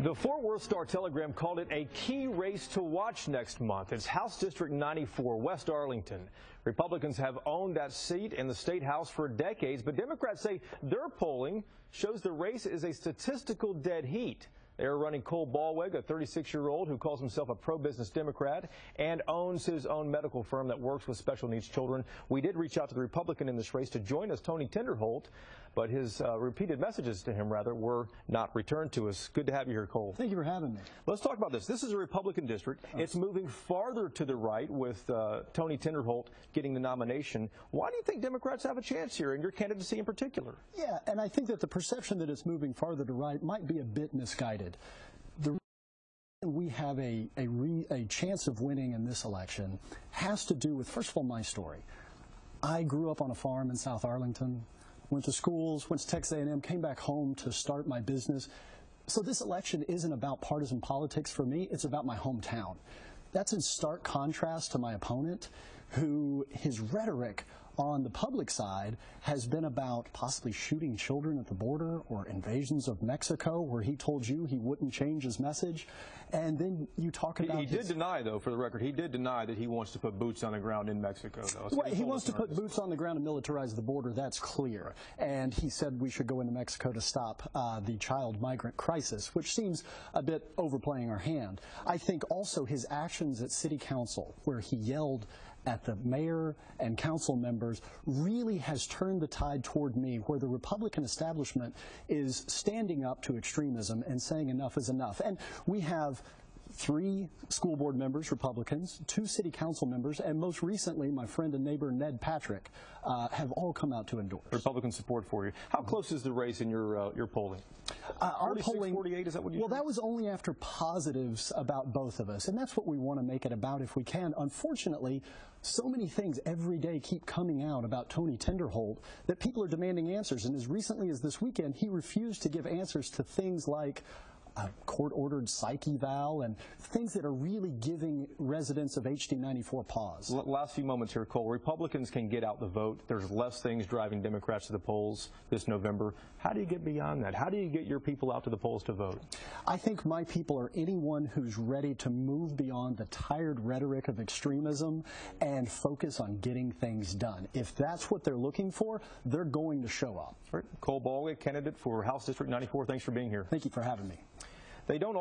The Fort Worth Star-Telegram called it a key race to watch next month. It's House District 94, West Arlington. Republicans have owned that seat in the state house for decades, but Democrats say their polling shows the race is a statistical dead heat. They are running Cole Ballweg, a 36-year-old who calls himself a pro-business Democrat and owns his own medical firm that works with special needs children. We did reach out to the Republican in this race to join us, Tony Tinderholt, but his repeated messages to him, were not returned to us. Good to have you here, Cole. Thank you for having me. Let's talk about this. This is a Republican district. It's moving farther to the right with Tony Tinderholt getting the nomination. Why do you think Democrats have a chance here, and your candidacy in particular? Yeah, and I think that the perception that it's moving farther to right might be a bit misguided. The reason we have a chance of winning in this election has to do with, first of all, my story. I grew up on a farm in South Arlington, went to schools, went to Texas A&M, came back home to start my business. So this election isn't about partisan politics for me, it's about my hometown. That's in stark contrast to my opponent, who his rhetoric on the public side has been about possibly shooting children at the border or invasions of Mexico, where he told you he wouldn't change his message. And then you talk about He did deny, though, for the record, he did deny that he wants to put boots on the ground in Mexico, though. So well, he wants to put boots on the ground and militarize the border, that's clear. Right. And he said we should go into Mexico to stop the child migrant crisis, which seems a bit overplaying our hand. I think also his actions at City Council, where he yelled at the mayor and council members, really has turned the tide toward me, where the Republican establishment is standing up to extremism and saying enough is enough. And we have 3 school board members, Republicans, 2 city council members, and most recently my friend and neighbor Ned Patrick have all come out to endorse. Republican support for you. How close is the race in your polling? Our polling, 48, is that what you Well, that was only after positives about both of us, and that's what we want to make it about if we can. Unfortunately, so many things every day keep coming out about Tony Tinderholt that people are demanding answers, and as recently as this weekend, he refused to give answers to things like a court-ordered psych eval and things that are really giving residents of HD 94 pause. Last few moments here, Cole. Republicans can get out the vote. There's less things driving Democrats to the polls this November. How do you get beyond that? How do you get your people out to the polls to vote? I think my people are anyone who's ready to move beyond the tired rhetoric of extremism and focus on getting things done. If that's what they're looking for, they're going to show up. All right. Cole Ballweg, candidate for House District 94. Thanks for being here. Thank you for having me. They don't